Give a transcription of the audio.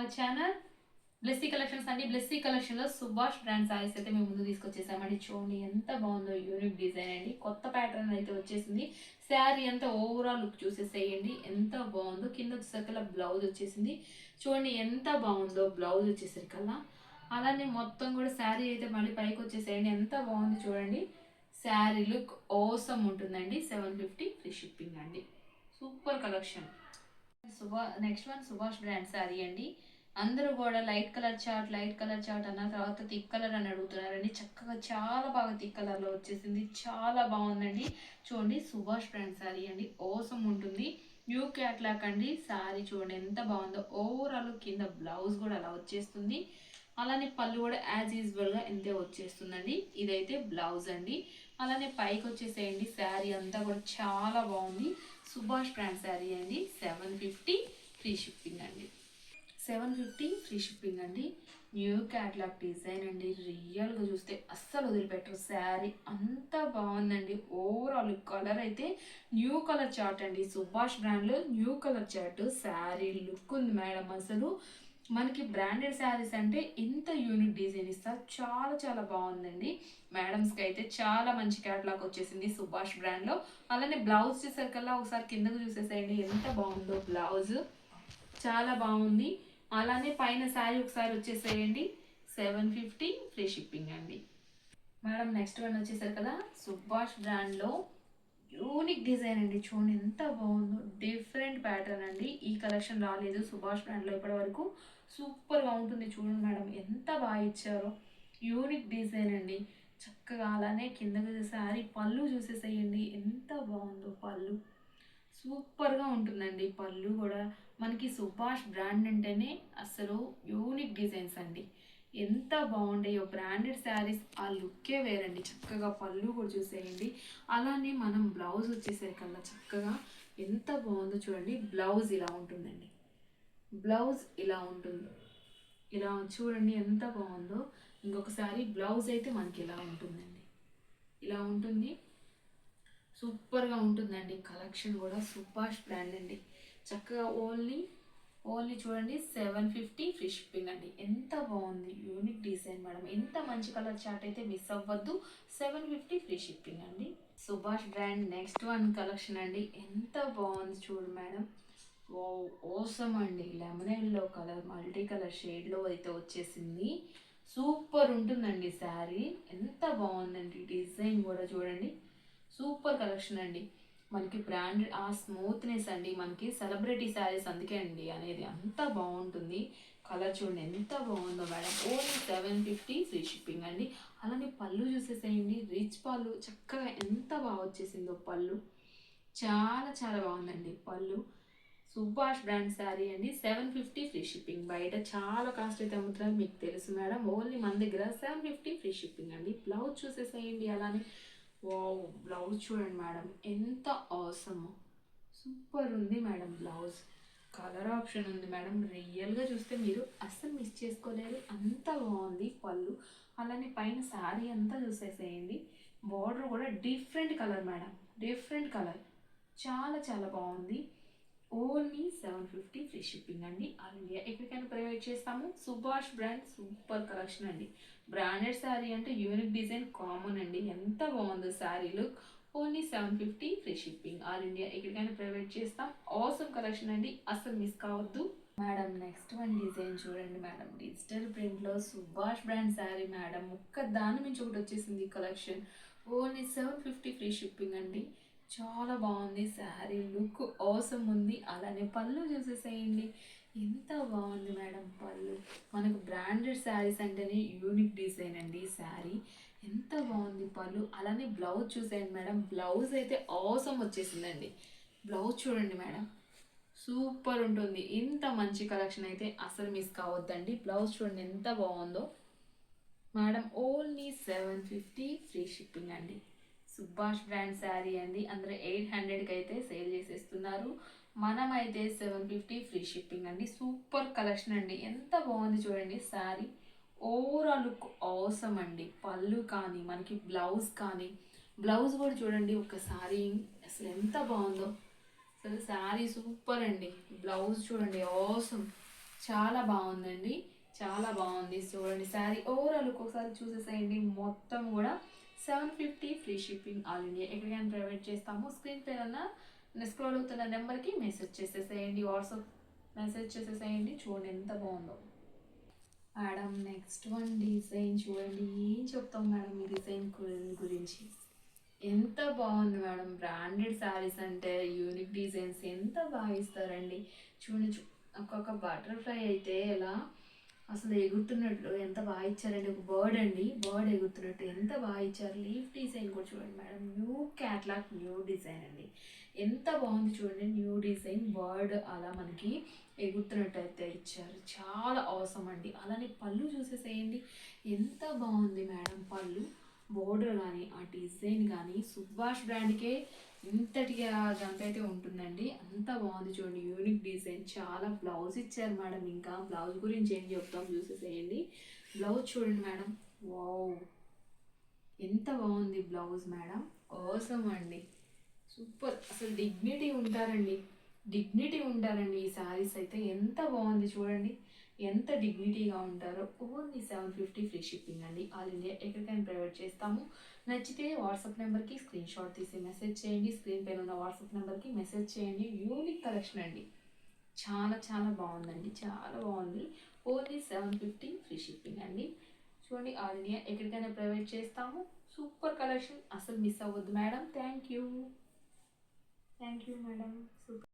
Our channel Blessy collections అండి. బ్లెస్సీ కలెక్షన్లో Subhash brand saris అయితే మేము ముందు తీసుకొచ్చేసామండి. చూడండి ఎంత బాగుందో, యూనిక్ డిజైన్ అండి. కొత్త ప్యాటర్న్ అయితే వచ్చేసింది. శారీ అంతా ఓవరాల్ లుక్ చూసేసేయండి ఎంత బాగుందో. కింద వచ్చేసరికల్లా బ్లౌజ్ వచ్చేసింది. చూడండి ఎంత బాగుందో బ్లౌజ్ వచ్చేసరికల్లా. అలానే మొత్తం కూడా శారీ అయితే మళ్ళీ పైకి వచ్చేసేయండి ఎంత బాగుంది చూడండి. శారీ లుక్ ఓసమ్ ఉంటుందండి. 750 ఫ్రీ షిప్పింగ్ అండి. Super collection. Next one Subhash brand sari అండి. అందరూ కూడా లైట్ కలర్ చార్ట్ అన్న తర్వాత థిక్ కలర్ అని అడుగుతున్నారండి. చక్కగా చాలా బాగా థిక్ కలర్లో వచ్చేసింది. చాలా బాగుందండి. చూడండి సుభాష్ బ్రాండ్ శారీ అండి. ఓసం ఉంటుంది. న్యూ క్యాట్లాక్ అండి. శారీ చూడండి ఎంత బాగుందో. ఓవరాల్ కింద బ్లౌజ్ కూడా అలా వచ్చేస్తుంది. అలానే పళ్ళు కూడా యాజ్ యూజువల్గా ఎంతే వచ్చేస్తుందండి. ఇదైతే బ్లౌజ్ అండి. అలానే పైకి వచ్చేసేయండి. శారీ అంతా కూడా చాలా బాగుంది. సుభాష్ బ్రాండ్ శారీ అండి. 750 ఫ్రీ షిప్పింగ్ అండి. 750 ఫ్రీ షిప్పింగ్ అండి. న్యూ క్యాట్లాగ్ డిజైన్ అండి. రియల్గా చూస్తే అస్సలు వదిలిపెట్టరు. శారీ అంతా బాగుందండి. ఓవరాల్ కలర్ అయితే న్యూ కలర్ చార్ట్ అండి. సుభాష్ బ్రాండ్లో new colour chart. Sari look ఉంది మేడం. అసలు మనకి బ్రాండెడ్ శారీస్ అంటే ఇంత యూనిక్ డిజైన్ ఇస్తారు. చాలా చాలా బాగుందండి. మేడమ్స్కి అయితే చాలా మంచి క్యాట్లాగ్ వచ్చేసింది సుభాష్ బ్రాండ్లో. అలానే బ్లౌజ్ చేసరికల్లా ఒకసారి కిందకు చూసేసేయండి ఎంత బాగుందో బ్లౌజ్. చాలా బాగుంది. అలానే పైన శారీ ఒకసారి వచ్చేసేయండి. 750 ఫ్రీ షిప్పింగ్ అండి. మేడం నెక్స్ట్ వన్ వచ్చేసారు కదా సుభాష్ బ్రాండ్లో యూనిక్ డిజైన్ అండి. చూడండి ఎంత బాగుందో. డిఫరెంట్ ప్యాటర్న్ అండి. ఈ కలెక్షన్ రాలేదు సుభాష్ బ్రాండ్లో ఇప్పటి వరకు. సూపర్గా ఉంటుంది. చూడండి మేడం ఎంత బాగా ఇచ్చారో. యూనిక్ డిజైన్ అండి. చక్కగా అలానే కిందకి శారీ పళ్ళు చూసేసేయండి ఎంత బాగుందో పళ్ళు. సూపర్గా ఉంటుందండి. పళ్ళు కూడా మనకి సుభాష్ బ్రాండ్ అంటేనే అసలు యూనిక్ డిజైన్స్ అండి. ఎంత బాగుంటాయో బ్రాండెడ్ శారీస్. ఆ లుక్కే వేరండి. చక్కగా పళ్ళు కూడా చూసేయండి. అలానే మనం బ్లౌజ్ వచ్చేసరికల్లా చక్కగా ఎంత బాగుందో చూడండి. బ్లౌజ్ ఇలా ఉంటుందండి. బ్లౌజ్ ఇలా ఉంటుంది. ఇలా చూడండి ఎంత బాగుందో. ఇంకొకసారి బ్లౌజ్ అయితే మనకి ఇలా ఉంటుందండి. ఇలా ఉంటుంది. సూపర్గా ఉంటుందండి. కలెక్షన్ కూడా సుభాష్ బ్రాండ్ అండి. చక్కగా ఓన్లీ చూడండి 750 ఫ్రీ షిప్పింగ్ అండి. ఎంత బాగుంది. Unique design madam. ఎంత మంచి కలర్ చార్ట్ అయితే మిస్ అవ్వద్దు. 750 ఫ్రీ షిప్పింగ్ అండి. Subhash brand next one collection అండి. ఎంత బాగుంది చూడు మేడం. ఓ ఓసమ్ అండి. Lemon yellow colour multi colour షేడ్లో అయితే వచ్చేసింది. సూపర్ ఉంటుందండి శారీ. ఎంత బాగుందండి. డిజైన్ కూడా చూడండి. సూపర్ కలెక్షన్ అండి. మనకి బ్రాండెడ్ ఆ స్మూత్నెస్ అండి. మనకి సెలబ్రిటీ శారీస్ అందుకే అండి అనేది అంత బాగుంటుంది. కలర్ చూడండి ఎంత బాగుందో మేడం. ఓన్లీ 750 ఫ్రీ షిప్పింగ్ అండి. అలానే పళ్ళు చూసేసేయండి. రిచ్ పళ్ళు చక్కగా ఎంత బాగా వచ్చేసిందో పళ్ళు. చాలా చాలా బాగుందండి పళ్ళు. సుభాష్ బ్రాండ్ శారీ అండి. 750 ఫ్రీ షిప్పింగ్. బయట చాలా కాస్ట్ అయితే అమ్ముతున్నారు మీకు తెలుసు మేడం. ఓన్లీ మన దగ్గర 750 ఫ్రీ షిప్పింగ్ అండి. బ్లౌజ్ చూసేసేయండి. అలానే వావ్ బ్లౌజ్ చూడండి మేడం ఎంత అవసరమో. సూపర్ ఉంది మేడం బ్లౌజ్. కలర్ ఆప్షన్ ఉంది మేడం. రియల్గా చూస్తే మీరు అస్సలు మిస్ చేసుకోలేరు. అంత బాగుంది పళ్ళు. అలానే పైన శారీ అంతా చూసేసేయండి. బార్డర్ కూడా different colour madam. Different colour. చాలా చాలా బాగుంది. ఓన్లీ 750 ఫ్రీ షిప్పింగ్ అండి. ఆల్ ఇండియా ఎక్కడికైనా ప్రొవైడ్ చేస్తాము. సుభాష్ బ్రాండ్ సూపర్ కలెక్షన్ అండి. బ్రాండెడ్ శారీ అంటే యూనిక్ డిజైన్ కామన్ అండి. ఎంత బాగుందో sari look. Only 750 free shipping. All India ఎక్కడికైనా ప్రొవైడ్ చేస్తాం. ఆసమ్ కలెక్షన్ అండి. అస్సలు మిస్ కావద్దు. మేడం నెక్స్ట్ వన్ డిజైన్ చూడండి మేడం. డిజిటల్ ప్రింట్లో సుభాష్ బ్రాండ్ శారీ మేడం. ఒక్క దాని నుంచి ఒకటి వచ్చేసింది కలెక్షన్. ఓన్లీ 750 ఫ్రీ షిప్పింగ్ అండి. చాలా బాగుంది శారీ లుక్. అవసరం ఉంది. అలానే పళ్ళు చూసేసేయండి. ఎంత బాగుంది మేడం పళ్ళు. మనకు బ్రాండెడ్ శారీస్ అంటేనే యూనిక్ డిజైన్ అండి శారీ. ఎంత బాగుంది పళ్ళు. అలానే బ్లౌజ్ చూసేయండి మేడం. బ్లౌజ్ అయితే అవసరం వచ్చేసిందండి. బ్లౌజ్ చూడండి మేడం. సూపర్ ఉంటుంది. ఇంత మంచి కలెక్షన్ అయితే అసలు మిస్ కావద్దండి. బ్లౌజ్ చూడండి ఎంత బాగుందో మేడం. ఓన్లీ 750 ఫ్రీ షిప్పింగ్ అండి. సుభాష్ బ్రాండ్ శారీ అండి. అందరూ 800కి అయితే సేల్ చేసేస్తున్నారు. మనమైతే 750 ఫ్రీ షిప్పింగ్ అండి. సూపర్ కలెక్షన్ అండి. ఎంత బాగుంది చూడండి శారీ. ఓవరాల్ లుక్ అవసరం అండి. పళ్ళు కానీ మనకి బ్లౌజ్ కానీ బ్లౌజ్ కూడా చూడండి ఒకసారి అసలు ఎంత బాగుందో. అసలు శారీ సూపర్ అండి. బ్లౌజ్ చూడండి అవసరం. చాలా బాగుందండి, చాలా బాగుంది. చూడండి శారీ ఓవరాల్ ఒకసారి చూసేసేయండి. మొత్తం కూడా 750 ఫ్రీ షిప్పింగ్ ఆల్ ఇండియా. ఎక్కడికైనా ప్రైవేట్ చేస్తాము. స్క్రీన్ పైన ఉన్న స్క్రోల్ అవుతున్న నెంబర్కి మెసేజ్ చేసేసేయండి, వాట్సాప్ మెసేజ్ చేసేసేయండి. చూడండి ఎంత బాగుందో మేడం. నెక్స్ట్ వన్ డిజైన్ చూడండి. ఏం చెప్తాం మేడం ఈ డిజైన్ గురించి. ఎంత బాగుంది మేడం. బ్రాండెడ్ శారీస్ అంటే యూనిక్ డిజైన్స్ ఎంత బాగా ఇస్తారండి. చూడండి ఒక్కొక్క బటర్ఫ్లై అయితే ఎలా అసలు ఎగురుతున్నట్లు ఎంత బాగా ఇచ్చారండి. ఒక బర్డ్ అండి, బర్డ్ ఎగురుతున్నట్టు ఎంత బాగా ఇచ్చారు. లీఫ్ డిజైన్ కూడా చూడండి madam. New catalogue, new design అండి. ఎంత బాగుంది చూడండి. న్యూ డిజైన్ బర్డ్ అలా మనకి ఎగురుతున్నట్టు అయితే ఇచ్చారు. చాలా అవసరం అండి. అలానే పళ్ళు చూసేసేయండి ఎంత బాగుంది మేడం. పళ్ళు బోర్డర్ కానీ ఆ డిజైన్ కానీ సుభాష్ బ్రాండ్కే ఇంతటిగా దానికైతే ఉంటుందండి. అంత బాగుంది చూడండి. Unique design. చాలా బ్లౌజ్ ఇచ్చారు మేడం. ఇంకా బ్లౌజ్ గురించి ఏం చెప్తాం చూసేసేయండి. బ్లౌజ్ చూడండి మేడం. వావ్ ఎంత బాగుంది బ్లౌజ్ మేడం. అవసరం అండి. సూపర్. అసలు డిగ్నిటీ ఉంటారండి ఈ శారీస్ అయితే. ఎంత బాగుంది చూడండి. ఎంత డిగ్నిటీగా ఉంటారో. ఓన్లీ 750 ఫ్రీ షిప్పింగ్ అండి ఆల్ ఇండియా. ఎక్కడికైనా ప్రైవేట్ చేస్తాము. నచ్చితే వాట్సాప్ నెంబర్కి స్క్రీన్ షాట్ తీసి మెసేజ్ చేయండి. స్క్రీన్ పైన ఉన్న వాట్సాప్ నెంబర్కి మెసేజ్ చేయండి. యూనిక్ కలెక్షన్ అండి. చాలా చాలా బాగుందండి. చాలా బాగుంది. ఓన్లీ 750 ఫ్రీ షిప్పింగ్ అండి. చూడండి ఆల్ ఇండియా ఎక్కడికైనా ప్రైవేట్ చేస్తాము. Super collection. అసలు మిస్ అవ్వద్దు madam. Thank you madam. Super.